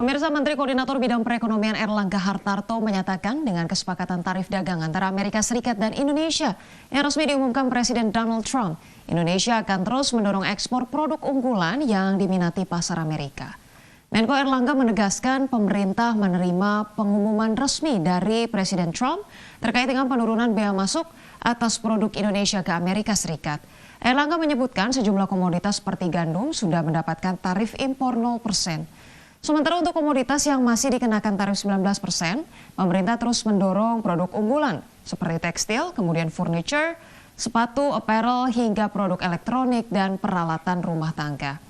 Pemirsa, Menteri Koordinator Bidang Perekonomian Erlangga Hartarto menyatakan dengan kesepakatan tarif dagang antara Amerika Serikat dan Indonesia yang resmi diumumkan Presiden Donald Trump, Indonesia akan terus mendorong ekspor produk unggulan yang diminati pasar Amerika. Menko Erlangga menegaskan pemerintah menerima pengumuman resmi dari Presiden Trump terkait dengan penurunan bea masuk atas produk Indonesia ke Amerika Serikat. Erlangga menyebutkan sejumlah komoditas seperti gandum sudah mendapatkan tarif impor 0%. Sementara untuk komoditas yang masih dikenakan tarif 19%, pemerintah terus mendorong produk unggulan seperti tekstil, kemudian furniture, sepatu, apparel, hingga produk elektronik dan peralatan rumah tangga.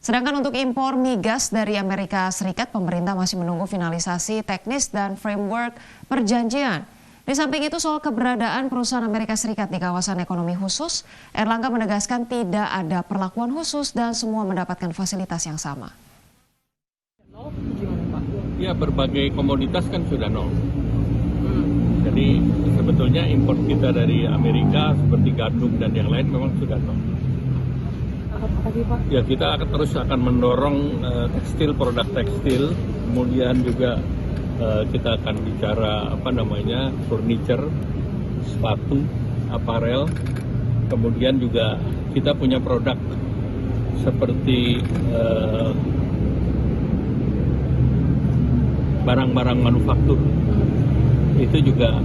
Sedangkan untuk impor migas dari Amerika Serikat, pemerintah masih menunggu finalisasi teknis dan framework perjanjian. Di samping itu, soal keberadaan perusahaan Amerika Serikat di kawasan ekonomi khusus, Erlangga menegaskan tidak ada perlakuan khusus dan semua mendapatkan fasilitas yang sama. Ya, berbagai komoditas kan sudah nol. Jadi sebetulnya impor kita dari Amerika seperti gandum dan yang lain memang sudah nol. Ya, kita terus akan mendorong tekstil, produk tekstil, kemudian juga kita akan bicara furniture, sepatu, aparel, kemudian juga kita punya produk seperti barang-barang manufaktur, itu juga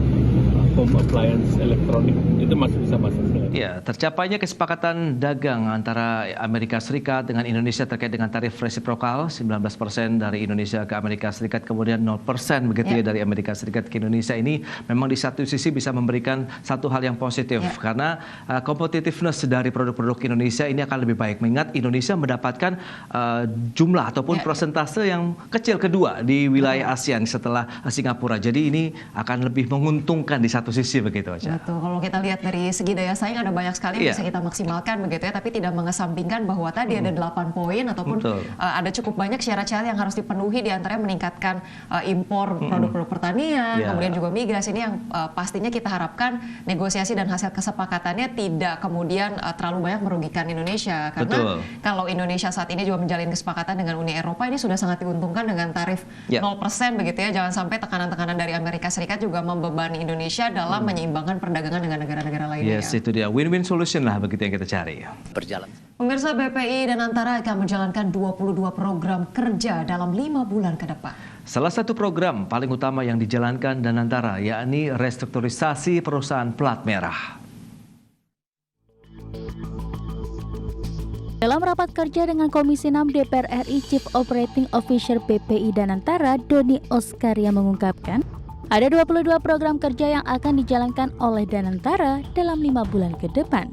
home appliance, elektronik, itu masih bisa masuk. Ya, tercapainya kesepakatan dagang antara Amerika Serikat dengan Indonesia terkait dengan tarif resiprokal 19% dari Indonesia ke Amerika Serikat, kemudian 0% begitu ya dari Amerika Serikat ke Indonesia. Ini memang di satu sisi bisa memberikan satu hal yang positif karena competitiveness dari produk-produk Indonesia ini akan lebih baik. Mengingat Indonesia mendapatkan jumlah ataupun persentase yang kecil kedua di wilayah ASEAN setelah Singapura. Jadi ini akan lebih menguntungkan di satu sisi begitu aja. Betul. Kalau kita lihat dari segi daya saing ada banyak sekali yang bisa kita maksimalkan begitu ya, tapi tidak mengesampingkan bahwa tadi ada 8 poin ataupun ada cukup banyak syarat-syarat yang harus dipenuhi, diantaranya meningkatkan impor produk-produk pertanian, kemudian juga migas. Ini yang pastinya kita harapkan negosiasi dan hasil kesepakatannya tidak kemudian terlalu banyak merugikan Indonesia, karena kalau Indonesia saat ini juga menjalin kesepakatan dengan Uni Eropa, ini sudah sangat diuntungkan dengan tarif 0% begitu ya. Jangan sampai tekanan-tekanan dari Amerika Serikat juga membebani Indonesia dalam menyeimbangkan perdagangan dengan negara-negara lainnya. Yes, itu dia. Win-win solution lah begitu yang kita cari. Berjalan. Pemirsa, BPI dan Antara akan menjalankan 22 program kerja dalam 5 bulan ke depan. Salah satu program paling utama yang dijalankan dan Antara yakni restrukturisasi perusahaan plat merah. Dalam rapat kerja dengan Komisi 6 DPR RI, Chief Operating Officer BPI dan Antara, Doni Oskaria mengungkapkan, ada 22 program kerja yang akan dijalankan oleh Danantara dalam 5 bulan ke depan.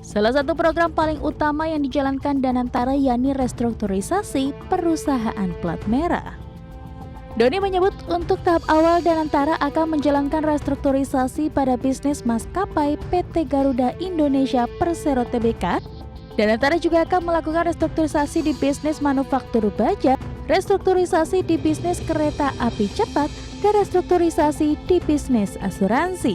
Salah satu program paling utama yang dijalankan Danantara yakni restrukturisasi perusahaan plat merah. Doni menyebut untuk tahap awal Danantara akan menjalankan restrukturisasi pada bisnis maskapai PT Garuda Indonesia Persero Tbk. Danantara juga akan melakukan restrukturisasi di bisnis manufaktur baja, restrukturisasi di bisnis kereta api cepat, dan restrukturisasi di bisnis asuransi.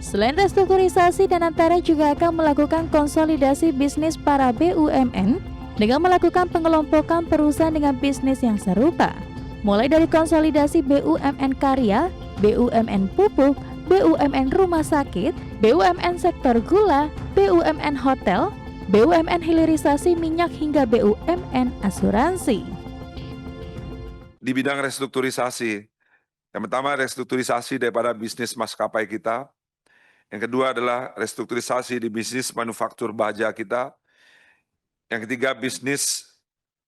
Selain restrukturisasi, Danantara juga akan melakukan konsolidasi bisnis para BUMN dengan melakukan pengelompokan perusahaan dengan bisnis yang serupa, mulai dari konsolidasi BUMN karya, BUMN pupuk, BUMN rumah sakit, BUMN sektor gula, BUMN hotel, BUMN hilirisasi minyak hingga BUMN asuransi. Di bidang restrukturisasi, yang pertama restrukturisasi daripada bisnis maskapai kita. Yang kedua adalah restrukturisasi di bisnis manufaktur baja kita. Yang ketiga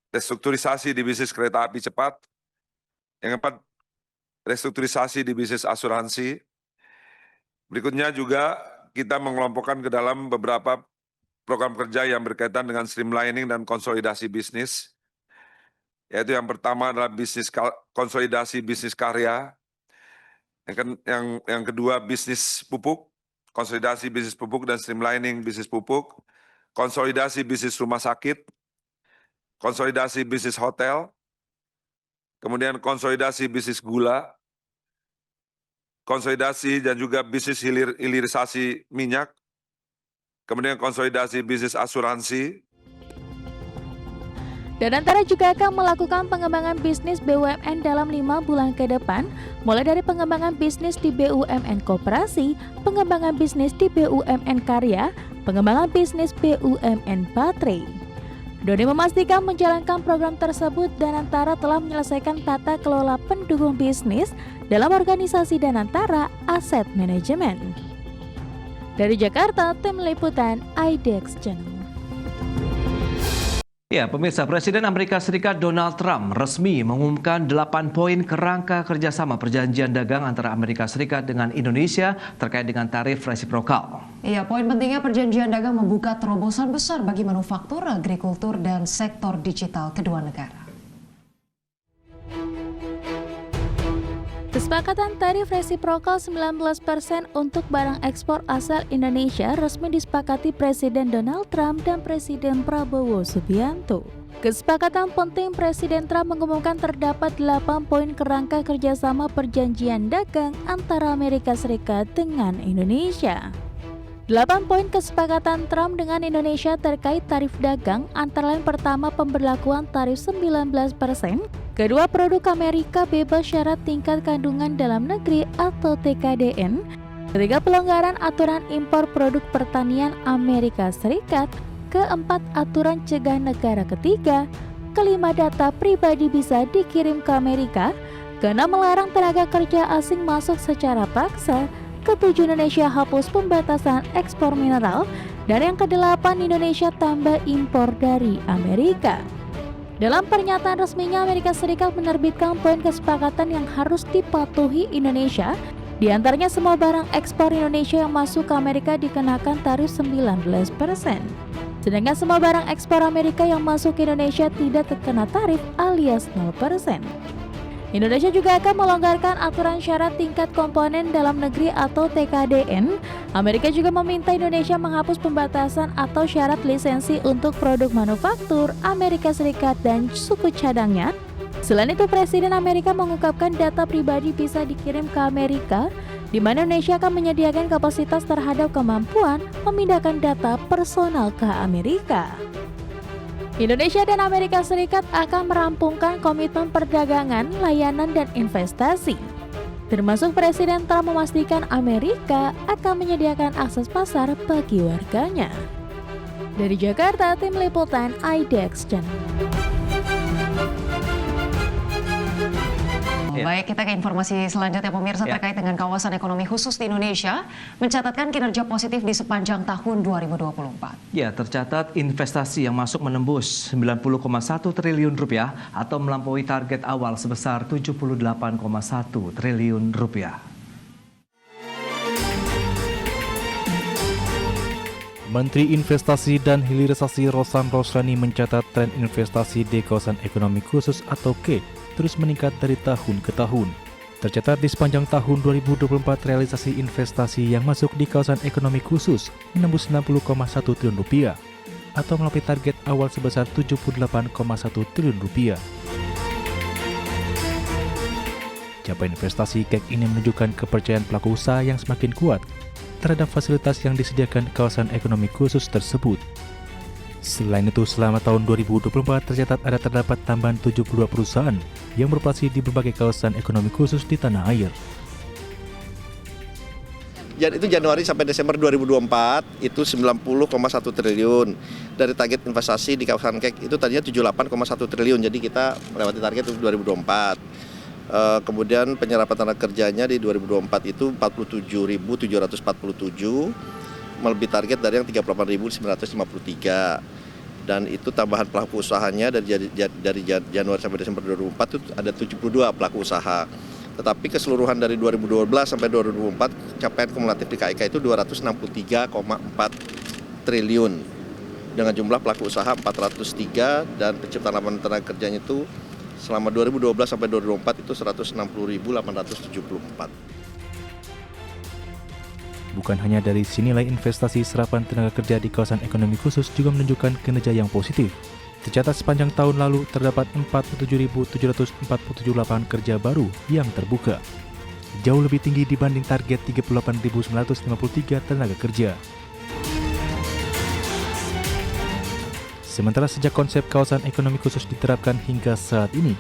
restrukturisasi di bisnis kereta api cepat. Yang keempat, restrukturisasi di bisnis asuransi. Berikutnya juga kita mengelompokkan ke dalam beberapa program kerja yang berkaitan dengan streamlining dan konsolidasi bisnis. Yaitu yang pertama adalah konsolidasi bisnis karya, yang kedua bisnis pupuk, konsolidasi bisnis pupuk dan streamlining bisnis pupuk, konsolidasi bisnis rumah sakit, konsolidasi bisnis hotel, kemudian konsolidasi bisnis gula, konsolidasi dan juga bisnis hilirisasi minyak, kemudian konsolidasi bisnis asuransi. Danantara juga akan melakukan pengembangan bisnis BUMN dalam 5 bulan ke depan, mulai dari pengembangan bisnis di BUMN Koperasi, pengembangan bisnis di BUMN Karya, pengembangan bisnis BUMN Baterai. Doni memastikan menjalankan program tersebut Danantara telah menyelesaikan tata kelola pendukung bisnis dalam organisasi Danantara Asset Management. Dari Jakarta, tim liputan IDX Channel. Ya, pemirsa, Presiden Amerika Serikat Donald Trump resmi mengumumkan 8 poin kerangka kerjasama perjanjian dagang antara Amerika Serikat dengan Indonesia terkait dengan tarif resiprokal. Iya, poin pentingnya perjanjian dagang membuka terobosan besar bagi manufaktur, agrikultur, dan sektor digital kedua negara. Kesepakatan tarif resiprokal 19% untuk barang ekspor asal Indonesia resmi disepakati Presiden Donald Trump dan Presiden Prabowo Subianto. Kesepakatan penting Presiden Trump mengumumkan terdapat 8 poin kerangka kerjasama perjanjian dagang antara Amerika Serikat dengan Indonesia. 8 poin kesepakatan Trump dengan Indonesia terkait tarif dagang antara lain pertama pemberlakuan tarif 19%, kedua produk Amerika bebas syarat tingkat kandungan dalam negeri atau TKDN, ketiga pelonggaran aturan impor produk pertanian Amerika Serikat, keempat aturan cegah negara ketiga, kelima data pribadi bisa dikirim ke Amerika, keenam melarang tenaga kerja asing masuk secara paksa, ketujuh Indonesia hapus pembatasan ekspor mineral, dan yang kedelapan Indonesia tambah impor dari Amerika. Dalam pernyataan resminya, Amerika Serikat menerbitkan poin kesepakatan yang harus dipatuhi Indonesia. Di antaranya semua barang ekspor Indonesia yang masuk ke Amerika dikenakan tarif 19%. Sedangkan semua barang ekspor Amerika yang masuk ke Indonesia tidak terkena tarif alias 0%. Indonesia juga akan melonggarkan aturan syarat tingkat komponen dalam negeri atau TKDN. Amerika juga meminta Indonesia menghapus pembatasan atau syarat lisensi untuk produk manufaktur Amerika Serikat dan suku cadangnya. Selain itu, Presiden Amerika mengungkapkan data pribadi bisa dikirim ke Amerika, di mana Indonesia akan menyediakan kapasitas terhadap kemampuan memindahkan data personal ke Amerika. Indonesia dan Amerika Serikat akan merampungkan komitmen perdagangan, layanan, dan investasi. Termasuk Presiden Trump memastikan Amerika akan menyediakan akses pasar bagi warganya. Dari Jakarta, tim liputan IDX Channel. Baik, kita ke informasi selanjutnya pemirsa terkait dengan kawasan ekonomi khusus di Indonesia mencatatkan kinerja positif di sepanjang tahun 2024. Ya, tercatat investasi yang masuk menembus 90,1 triliun rupiah atau melampaui target awal sebesar 78,1 triliun rupiah. Menteri Investasi dan Hilirisasi Rosan Roslani mencatat tren investasi di kawasan ekonomi khusus atau KE terus meningkat dari tahun ke tahun. Tercatat di sepanjang tahun 2024 realisasi investasi yang masuk di kawasan ekonomi khusus menembus 60,1 triliun rupiah atau melampaui target awal sebesar 78,1 triliun rupiah. Capaian investasi KEK ini menunjukkan kepercayaan pelaku usaha yang semakin kuat terhadap fasilitas yang disediakan kawasan ekonomi khusus tersebut. Selain itu, selama tahun 2024 tercatat terdapat tambahan 72 perusahaan yang beroperasi di berbagai kawasan ekonomi khusus di tanah air. Itu Januari sampai Desember 2024 itu 90,1 triliun. Dari target investasi di kawasan KEK itu tadinya 78,1 triliun, jadi kita melewati target itu 2024. Kemudian penyerapan tenaga kerjanya di 2024 itu 47.747, melebihi target dari yang 38.953. Dan itu tambahan pelaku usahanya dari Januari sampai Desember 2024 itu ada 72 pelaku usaha. Tetapi keseluruhan dari 2012 sampai 2024 capaian kumulatif di KIK itu 263,4 triliun. Dengan jumlah pelaku usaha 403 dan penciptaan lapangan tenaga kerjanya itu selama 2012 sampai 2024 itu 160.874. Bukan hanya dari sisi nilai investasi, serapan tenaga kerja di kawasan ekonomi khusus juga menunjukkan kinerja yang positif. Tercatat sepanjang tahun lalu terdapat 47.747 lapangan kerja baru yang terbuka. Jauh lebih tinggi dibanding target 38.953 tenaga kerja. Sementara sejak konsep kawasan ekonomi khusus diterapkan hingga saat ini,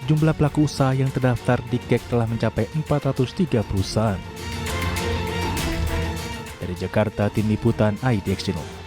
jumlah pelaku usaha yang terdaftar di KEK telah mencapai 403 perusahaan. Dari Jakarta, Tim Liputan IDX Channel.